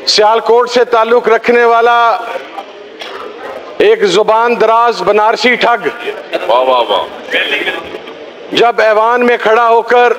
सियालकोट से ताल्लुक रखने वाला एक जुबान दराज बनारसी ठग जब ऐवान में खड़ा होकर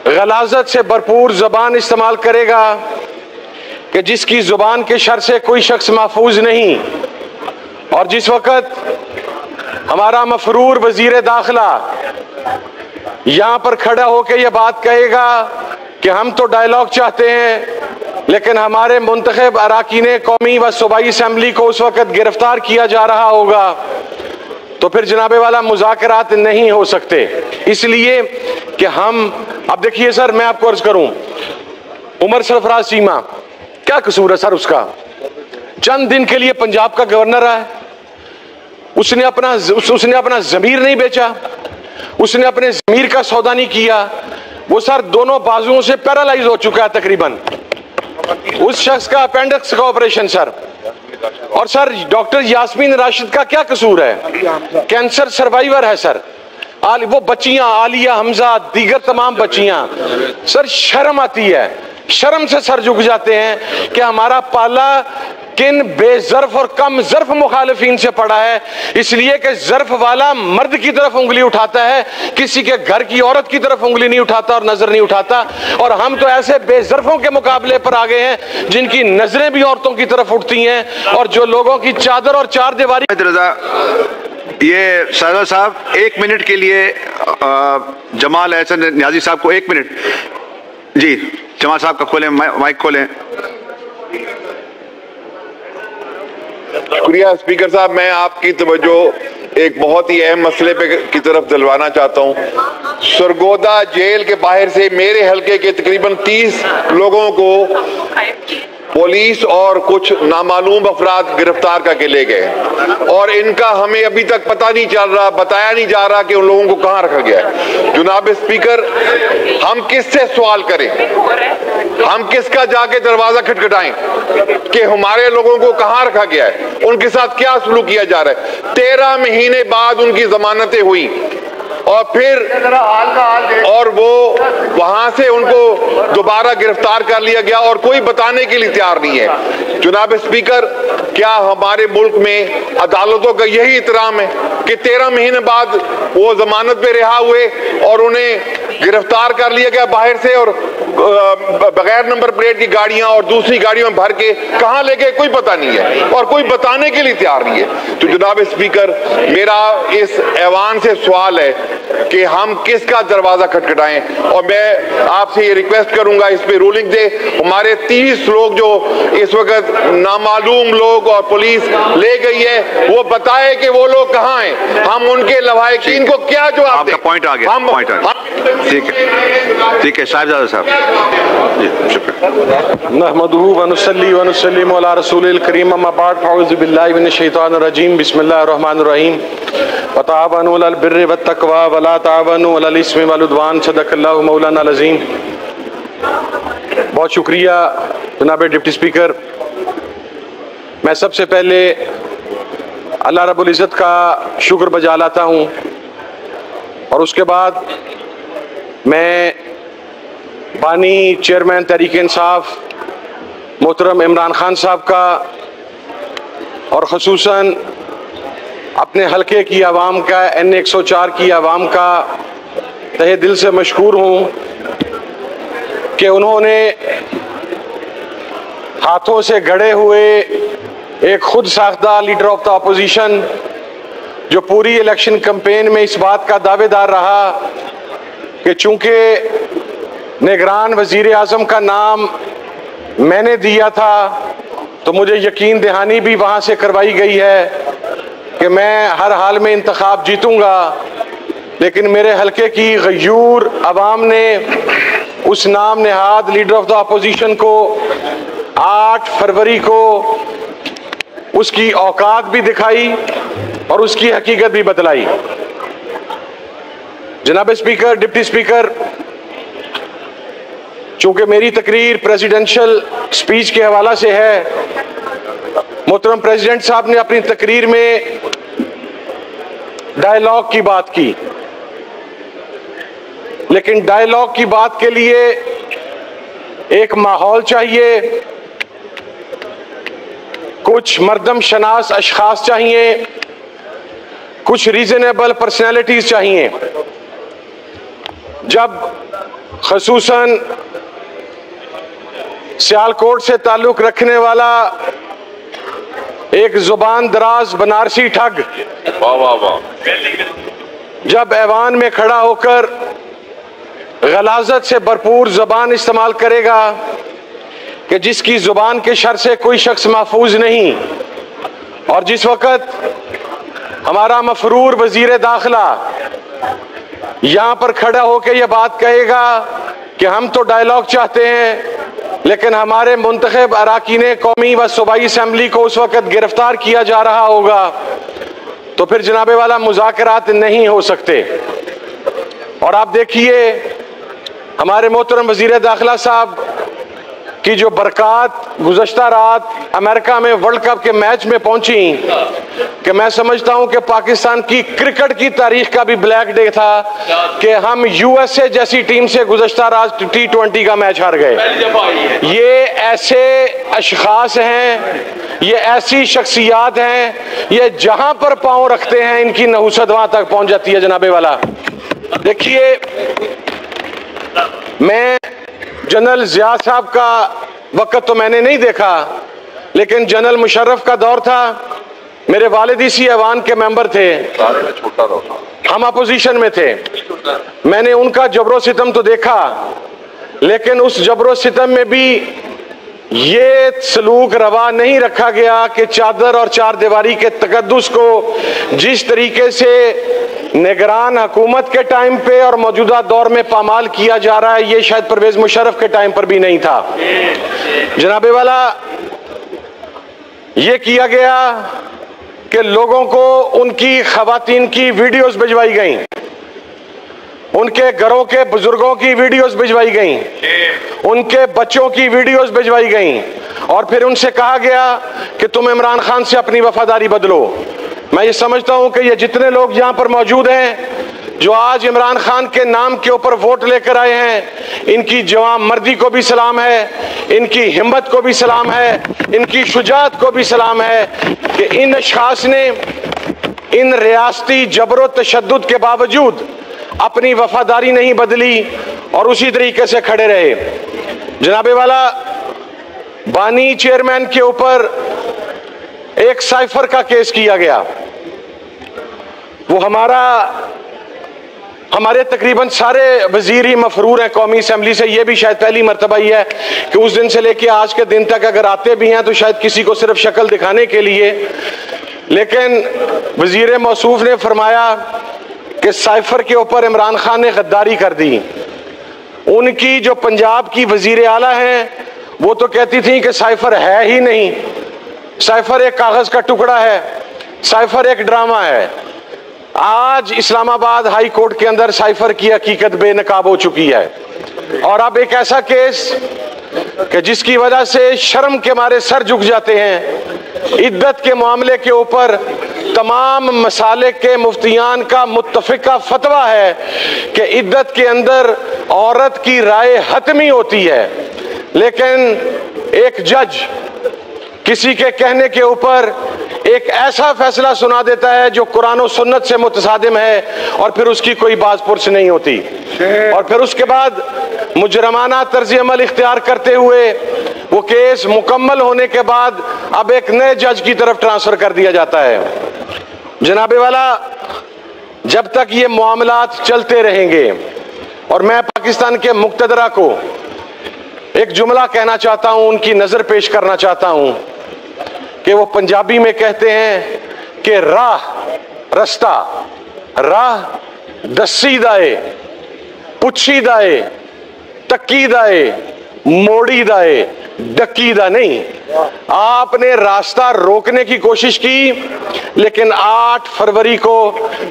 गलाजत से भरपूर जबान इस्तेमाल करेगा कि जिसकी जुबान के शर से कोई शख्स महफूज नहीं, और जिस वक़्त हमारा मफरूर वजीर दाखिला यहाँ पर खड़ा होकर यह बात कहेगा कि हम तो डायलॉग चाहते हैं, लेकिन हमारे मुंतखब अराकीन कौमी व सूबाई असम्बली को उस वक़्त गिरफ्तार किया जा रहा होगा, तो फिर जनाबे वाला मुज़ाकरात नहीं हो सकते। इसलिए कि हम अब देखिए सर, मैं आपको अर्ज करूं, उमर सरफराज चीमा क्या कसूर है सर उसका? चंद दिन के लिए पंजाब का गवर्नर है, उसने अपना जमीर नहीं बेचा, उसने अपने जमीर का सौदा नहीं किया। वो सर दोनों बाजुओं से पैरालाइज हो चुका है तकरीबन। उस शख्स का अपेंडिक्स का ऑपरेशन सर। और सर डॉक्टर यास्मीन राशिद का क्या कसूर है? कैंसर सर्वाइवर है सर। वो बच्चियां आलिया हमजा दीगर तमाम बच्चियां, सर शर्म आती है, शर्म से सर झुक जाते हैं कि हमारा पाला किन बेजर्फ और कम जर्फ मुखालिफिन से पड़ा है। इसलिए कि जर्फ वाला मर्द की तरफ उंगली उठाता है, किसी के घर की औरत की तरफ उंगली नहीं उठाता और नजर नहीं उठाता। और हम तो ऐसे बेजर्फों के मुकाबले पर आ गए हैं जिनकी नजरें भी औरतों की तरफ उठती हैं, और जो लोगों की चादर और चार दीवारी। ये सादा साहब 1 मिनट के लिए जमाल एहसन न्याजी साहब को 1 मिनट। जी जमाल साहब का खोलें, माइक खोलें। शुक्रिया स्पीकर साहब, मैं आपकी तवज्जो एक बहुत ही अहम मसले पे की तरफ दिलवाना चाहता हूँ। सरगोदा जेल के बाहर से मेरे हलके के तकरीबन 30 लोगों को पुलिस और कुछ नामालूम अफराद गिरफ्तार करके ले गए, और इनका हमें अभी तक पता नहीं चल रहा, बताया नहीं जा रहा कि उन लोगों को कहाँ रखा गया है। जनाब स्पीकर, हम किससे सवाल करें, हम किसका जाके दरवाजा खटखटाएं कि हमारे लोगों को कहाँ रखा गया है, उनके साथ क्या सलूक किया जा रहा है? 13 महीने बाद उनकी जमानतें हुई और फिर और वो वहां से उनको दोबारा गिरफ्तार कर लिया गया और कोई बताने के लिए तैयार नहीं है। जनाब स्पीकर, क्या हमारे मुल्क में अदालतों का यही इतराम है कि 13 महीने बाद वो जमानत पे रिहा हुए और उन्हें गिरफ्तार कर लिया गया बाहर से, और बगैर नंबर प्लेट की गाड़ियां और दूसरी गाड़ियों में भर के कहां ले गए कोई पता नहीं है और कोई बताने के लिए तैयार नहीं है। तो जनाब स्पीकर, मेरा इस ऐवान से सवाल है कि हम किसका दरवाजा खटखटाएं, और मैं आपसे ये रिक्वेस्ट करूंगा इस पे रूलिंग दे। हमारे 30 लोग जो इस वक्त नामालूम लोग और पुलिस ले गई है, वो बताए कि वो लोग कहां हैं, हम उनके लवाहिकीन को क्या जवाब आपका पॉइंट आ गया, पॉइंट आ गया। ठीक है साहिबजादा साहब। नहमदुहु व नुसल्ली व नुसल्लिमु अला रसूलिल करीम, अम्मा बाद, फअऊज़ु बिल्लाहि मिनश शैतानिर रजीम, बिस्मिल्लाहिर रहमानिर रहीम। व ताअवनु अलल बिर्रि वत तक़वा व ला ताअवनु अलल इस्मि वल उद्वान, सदक़ल्लाहु मौलाना अल अज़ीम। बहुत शुक्रिया जनाब डिप्टी स्पीकर। मैं सबसे पहले अल्लाह रब्बुल इज़्ज़त का शुक्र बजा लाता हूँ, और उसके बाद मैं बानी चेयरमैन तहरीक इंसाफ मोहतरम इमरान खान साहब का, और ख़ुसूसन अपने हलके की आवाम का, N 104 की आवाम का तहे दिल से मशकूर हूँ कि उन्होंने हाथों से गढ़े हुए एक खुद साख्ता लीडर ऑफ द अपोजिशन, जो पूरी इलेक्शन कैंपेन में इस बात का दावेदार रहा कि चूंकि निगरान वजीर आज़म का नाम मैंने दिया था, तो मुझे यकीन दहानी भी वहाँ से करवाई गई है कि मैं हर हाल में इंतखाब जीतूंगा। लेकिन मेरे हलके की गयूर अवाम ने उस नाम Nehad leader of the opposition को 8 फरवरी को उसकी औकात भी दिखाई और उसकी हकीकत भी बतलाई। जनाब स्पीकर, डिप्टी स्पीकर, चूंकि मेरी तकरीर प्रेसिडेंशियल स्पीच के हवाला से है, मोहतरम प्रेसिडेंट साहब ने अपनी तकरीर में डायलॉग की बात की, लेकिन डायलॉग की बात के लिए एक माहौल चाहिए कुछ मर्दम शनास अशखास चाहिए, कुछ रीजनेबल पर्सनैलिटीज चाहिए। जब खसूसन सियालकोट से ताल्लुक रखने वाला एक जुबान दराज बनारसी ठग जब ऐवान में खड़ा होकर गलाजत से भरपूर जबान इस्तेमाल करेगा कि जिसकी जुबान के शर से कोई शख्स महफूज नहीं, और जिस वक़्त हमारा मफरूर वजीर दाखिला यहां पर खड़ा होकर यह बात कहेगा कि हम तो डायलॉग चाहते हैं, लेकिन हमारे मुंतखब अराकीन कौमी व सूबाई असम्बली को उस वक़्त गिरफ्तार किया जा रहा होगा, तो फिर जनाबे वाला मुज़ाकरात नहीं हो सकते। और आप देखिए हमारे मोहतरम वजीर दाखिला साहब की जो बरक़ात गुज़श्ता रात अमेरिका में वर्ल्ड कप के मैच में पहुंची, कि मैं समझता हूं कि पाकिस्तान की क्रिकेट की तारीख का भी ब्लैक डे था कि हम यूएसए जैसी टीम से गुज़श्ता रात T20 का मैच हार गए। ये ऐसे अशखास हैं, ये ऐसी शख्सियात हैं, ये जहां पर पांव रखते हैं इनकी नहुसत वहां तक पहुंच जाती है। जनाबे वाला देखिए, मैं जनरल जिया साहब का वक्त तो मैंने नहीं देखा, लेकिन जनरल मुशर्रफ का दौर था। मेरे वालिद इसी ऐवान के मेंबर थे, हम अपोजिशन में थे। मैंने उनका जबरो सितम तो देखा, लेकिन उस जबरो सितम में भी ये सलूक रवा नहीं रखा गया कि चादर और चार दीवारी के तकद्दुस को जिस तरीके से निगरान हुकूमत के टाइम पे और मौजूदा दौर में पामाल किया जा रहा है, ये शायद परवेज मुशर्रफ के टाइम पर भी नहीं था। जनाबे वाला ये किया गया कि लोगों को उनकी खवातीन की वीडियोस भिजवाई गई, उनके घरों के बुजुर्गों की वीडियोस भिजवाई गई, उनके बच्चों की वीडियोस भिजवाई गई, और फिर उनसे कहा गया कि तुम इमरान खान से अपनी वफादारी बदलो। मैं ये समझता हूं कि ये जितने लोग यहां पर मौजूद हैं जो आज इमरान खान के नाम के ऊपर वोट लेकर आए हैं, इनकी जवान मर्दी को भी सलाम है, इनकी हिम्मत को भी सलाम है, इनकी शुजात को भी सलाम है कि इन अशखास ने इन रियासती जबरो तशद्दुद के बावजूद अपनी वफादारी नहीं बदली और उसी तरीके से खड़े रहे। जनाबे वाला बानी चेयरमैन के ऊपर एक साइफर का केस किया गया। वो हमारे तकरीबन सारे वजीर ही मफरूर हैं कौमी असम्बली से। ये भी शायद पहली मरतबा ही है कि उस दिन से लेके आज के दिन तक अगर आते भी हैं तो शायद किसी को सिर्फ शक्ल दिखाने के लिए। लेकिन वजीर मौसूफ ने फरमाया कि साइफर के ऊपर इमरान खान ने गद्दारी कर दी। उनकी जो पंजाब की वजीर आला हैं वो तो कहती थी कि साइफर है ही नहीं, साइफर एक कागज का टुकड़ा है, साइफर एक ड्रामा है। आज इस्लामाबाद हाई कोर्ट के अंदर साइफर की हकीकत बेनकाब हो चुकी है, और अब एक ऐसा केस कि जिसकी वजह से शर्म के मारे सर झुक जाते हैं। इद्दत के मामले के ऊपर तमाम मसाले के मुफ्तियान का मुत्तफिका फतवा है कि इद्दत के अंदर औरत की राय हतमी होती है, लेकिन एक जज किसी के कहने के ऊपर एक ऐसा फैसला सुना देता है जो कुरान और सुन्नत से मुतसादिम है, और फिर उसकी कोई बाज़पुरस नहीं होती, और फिर उसके बाद मुजरमाना तर्ज अमल इख्तियार करते हुए वो केस मुकम्मल होने के बाद अब एक नए जज की तरफ ट्रांसफर कर दिया जाता है। जनाबे वाला, जब तक ये मामलात चलते रहेंगे, और मैं पाकिस्तान के मुक्तदरा को एक जुमला कहना चाहता हूं, उनकी नजर पेश करना चाहता हूं कि वो पंजाबी में कहते हैं कि राह रस्ता, राह दसी दाए, पुछी दाए, तकी दाए, मोड़ी दाए, डकी दा नहीं। आपने रास्ता रोकने की कोशिश की, लेकिन 8 फरवरी को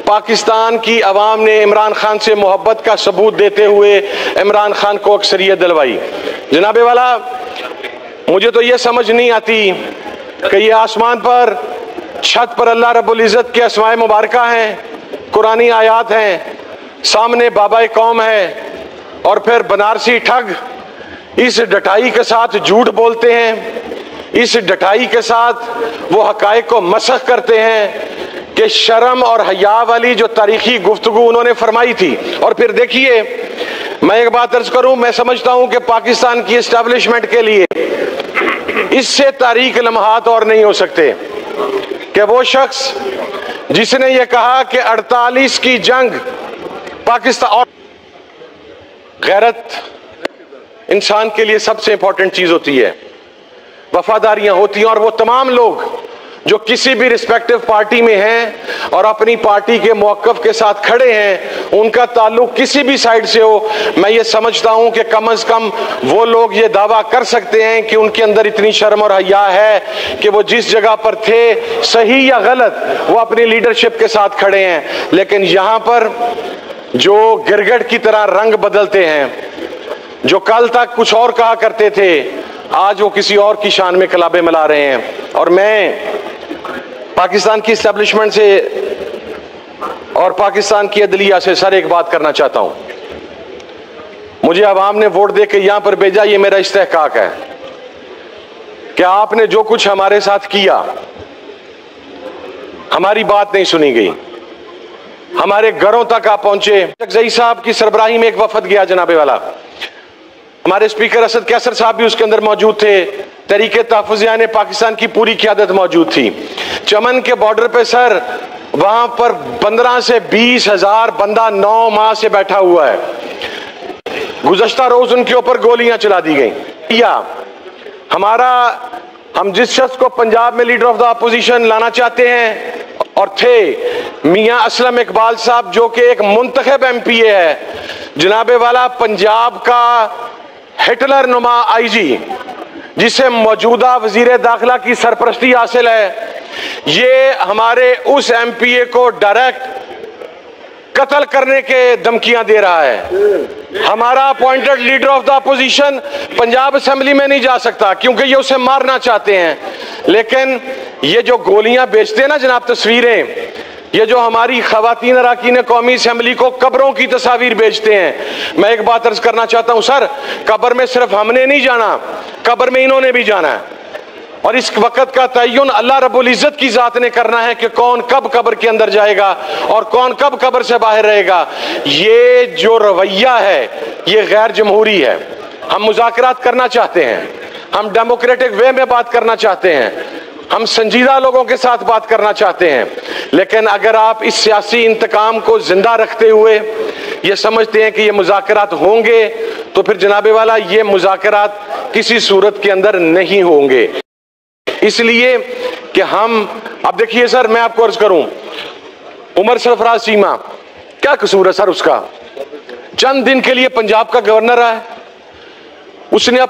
पाकिस्तान की अवाम ने इमरान खान से मोहब्बत का सबूत देते हुए इमरान खान को अक्सरियत दिलवाई। जनाबे वाला, मुझे तो ये समझ नहीं आती कि ये आसमान पर छत पर अल्लाह रब्बुल इज़्ज़त के अस्माए मुबारका हैं, कुरानी आयात हैं, सामने बाबा कौम है, और फिर बनारसी ठग इस डटाई के साथ झूठ बोलते हैं इस डटाई के साथ वो हकायक को मसख करते हैं कि शर्म और हया वाली जो तारीखी गुफ्तगू उन्होंने फरमाई थी। और फिर देखिए, मैं एक बात अर्ज करूं, मैं समझता हूं कि पाकिस्तान की एस्टैब्लिशमेंट के लिए इससे तारीख लम्हात और नहीं हो सकते कि वो शख्स जिसने ये कहा कि 48 की जंग पाकिस्तान, और गैरत इंसान के लिए सबसे इंपॉर्टेंट चीज होती है, वफादारियां होती हैं। और वो तमाम लोग जो किसी भी रिस्पेक्टिव पार्टी में हैं और अपनी पार्टी के मौक़िफ़ के साथ खड़े हैं, उनका ताल्लुक किसी भी साइड से हो, मैं ये समझता हूं कि कम से कम वो लोग ये दावा कर सकते हैं कि उनके अंदर इतनी शर्म और हया है कि वो जिस जगह पर थे, सही या गलत, वो अपनी लीडरशिप के साथ खड़े हैं। लेकिन यहां पर जो गिरगिट की तरह रंग बदलते हैं, जो कल तक कुछ और कहा करते थे, आज वो किसी और की शान में कलाबे मिला रहे हैं। और मैं पाकिस्तान की एस्टैब्लिशमेंट से और पाकिस्तान की अदलिया से सर एक बात करना चाहता हूं। मुझे अवाम ने वोट दे के यहां पर भेजा, ये मेरा इस्तेहकाक है कि आपने जो कुछ हमारे साथ किया, हमारी बात नहीं सुनी गई, हमारे घरों तक आप पहुंचे। जई साहब की सरबराही में एक वफद गया जनाबे वाला, हमारे स्पीकर असद कैसर साहब भी उसके अंदर मौजूद थे, तरीके तहफ़्फ़ुज़ पाकिस्तान की पूरी क़यादत मौजूद थी। चमन के बॉर्डर पे सर, वहां पर 15 से 20 हजार बंदा 9 माह से बैठा हुआ है। गुज़श्ता रोज उनके ऊपर गोलियां चला दी गई। या हम जिस शख्स को पंजाब में लीडर ऑफ द अपोजिशन लाना चाहते हैं और थे, मियां असलम इकबाल साहब, जो कि एक मुंतखब MPA है, जनाबे वाला पंजाब का हिटलर नुमा IG, जिसे मौजूदा वजीर दाखिला की सरपरस्ती हासिल है, ये हमारे उस MPA को डायरेक्ट कत्ल करने के धमकियां दे रहा है। हमारा appointed leader of the opposition Punjab assembly में नहीं जा सकता क्योंकि ये उसे मारना चाहते हैं। लेकिन ये जो गोलियां बेचते हैं ना जनाब, तस्वीरें, ये जो हमारी खवातीन अरकान कौमी असेंबली को कब्रों की तस्वीर बेचते हैं। मैं एक बात अर्ज करना चाहता हूं सर, कब्र में सिर्फ हमने नहीं जाना, कब्र में इन्होंने भी जाना है। और इस वक्त का तय्युन अल्लाह रब्बुल इज्जत की जात ने करना है कि कौन कब कब्र के अंदर जाएगा और कौन कब कब्र से बाहर रहेगा। ये जो रवैया है ये गैर जमहूरी है। हम मुज़ाकरात करना चाहते हैं, हम डेमोक्रेटिक वे में बात करना चाहते हैं, हम संजीदा लोगों के साथ बात करना चाहते हैं। लेकिन अगर आप इस सियासी इंतकाम को जिंदा रखते हुए ये समझते हैं कि ये मुज़ाकरात होंगे, तो फिर जनाबे वाला ये मुज़ाकरात किसी सूरत के अंदर नहीं होंगे। इसलिए कि हम, अब देखिए सर, मैं आपको अर्ज करूं, उमर सरफराज चीमा, क्या कसूर है सर उसका? चंद दिन के लिए पंजाब का गवर्नर रहा है, उसने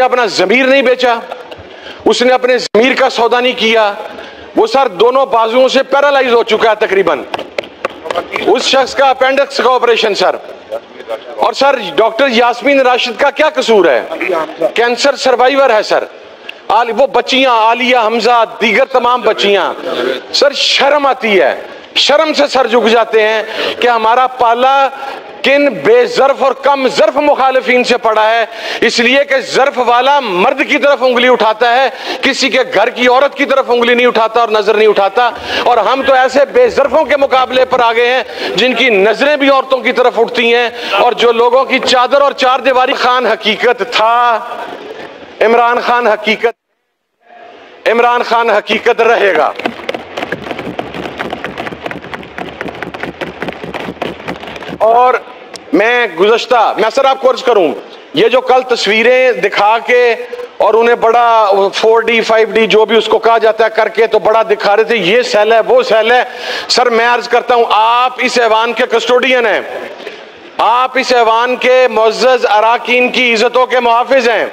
अपना जमीर नहीं बेचा, उसने अपने जमीर का सौदा नहीं किया। वो सर दोनों बाजुओं से पैरालाइज हो चुका है तकरीबन। उस शख्स का अपेंडिक्स का ऑपरेशन सर। और सर डॉक्टर यास्मीन राशिद का क्या कसूर है? कैंसर सर्वाइवर है सर। वो बच्चियां, आलिया, हमजा, दीगर तमाम बच्चियां, सर शर्म आती है, शर्म से सर झुक जाते हैं कि हमारा पाला किन बेजर्फ और कम जर्फ मुखालिफिन से पड़ा है। इसलिए कि जर्फ वाला मर्द की तरफ उंगली उठाता है, किसी के घर की औरत की तरफ उंगली नहीं उठाता और नजर नहीं उठाता। और हम तो ऐसे बेजर्फों के मुकाबले पर आ गए हैं जिनकी नजरें भी औरतों की तरफ उठती हैं, और जो लोगों की चादर और चार दीवारी। खान हकीकत था, इमरान खान हकीकत, इमरान खान हकीकत रहेगा। और मैं सर आपको अर्ज करूं, ये जो कल तस्वीरें दिखा के और उन्हें बड़ा 4D 5D जो भी उसको कहा जाता है करके तो बड़ा दिखा रहे थे, ये सेल है वो सेल है। सर मैं अर्ज करता हूं, आप इस ऐवान के कस्टोडियन हैं, आप इस ऐवान के मुअज़्ज़ज़ अराकीन की इज्जतों के मुहाफिज हैं।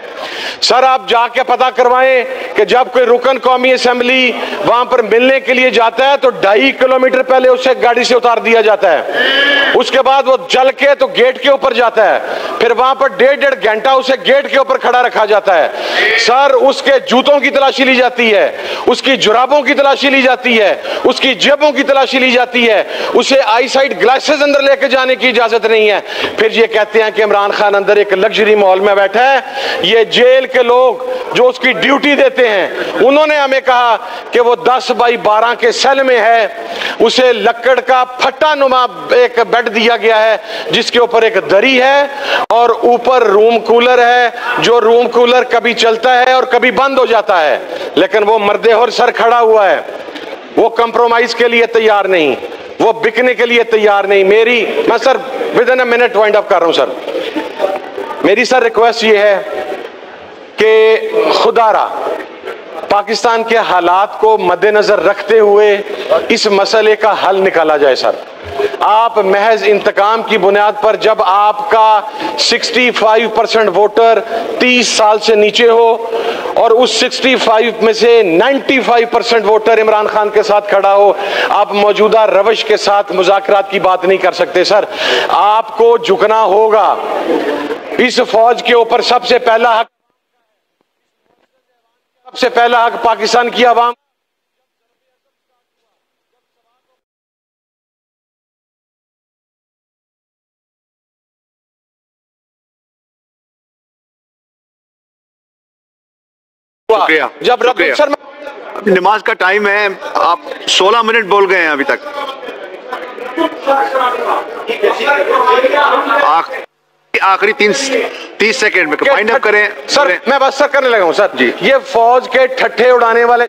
सर आप जाके पता करवाएं कि जब कोई रुकन कौमी असेंबली वहां पर मिलने के लिए जाता है तो 2.5 किलोमीटर पहले उसे गाड़ी से उतार दिया जाता है। उसके बाद वो चल के तो गेट के ऊपर जाता है, फिर वहां पर 1.5 घंटा उसे गेट के ऊपर खड़ा रखा जाता है। सर उसके जूतों की तलाशी ली जाती है, उसकी जुराबों की तलाशी ली जाती है, उसकी जेबों की तलाशी ली जाती है, उसे आई साइड ग्लासेस अंदर लेके जाने की इजाजत नहीं है। हैं, फिर ये कहते हैं कि इमरान खान अंदर एक लग्जरी मॉल में बैठा है। ये जेल के लोग जो उसकी ड्यूटी देते हैं, उन्होंने हमें कहा कि वो 10 बाई 12 के सेल में है, उसे लकड़ का फट्टा नुमा एक बेड दिया गया है जिसके ऊपर एक दरी है और ऊपर रूम कूलर है, जो रूम कूलर कभी चलता है और कभी बंद हो जाता है, लेकिन वो मर्दे और सर खड़ा हुआ है, वो कंप्रोमाइज के लिए तैयार नहीं, वो बिकने के लिए तैयार नहीं। मैं sir with in a minute wind up कर रहा हूं सर। मेरी सर रिक्वेस्ट ये है कि खुदारा पाकिस्तान के हालात को मद्देनजर रखते हुए इस मसले का हल निकाला जाए सर। आप महज इंतकाम की बुनियाद पर, जब आपका 65% वोटर 30 साल से नीचे हो और उस 65 में से 95% वोटर इमरान खान के साथ खड़ा हो, आप मौजूदा रवश के साथ मुज़ाकरात की बात नहीं कर सकते सर। आपको झुकना होगा। इस फौज के ऊपर सबसे पहला हक पाकिस्तान की आवाम जब रब्बुल सर नमाज का टाइम है, आप 16 मिनट बोल गए हैं अभी तक। आखिरी 30 सेकेंड में फाइंड अप करें सर। मैं बस सर करने लगा हूं सर जी। ये फौज के ठट्ठे उड़ाने वाले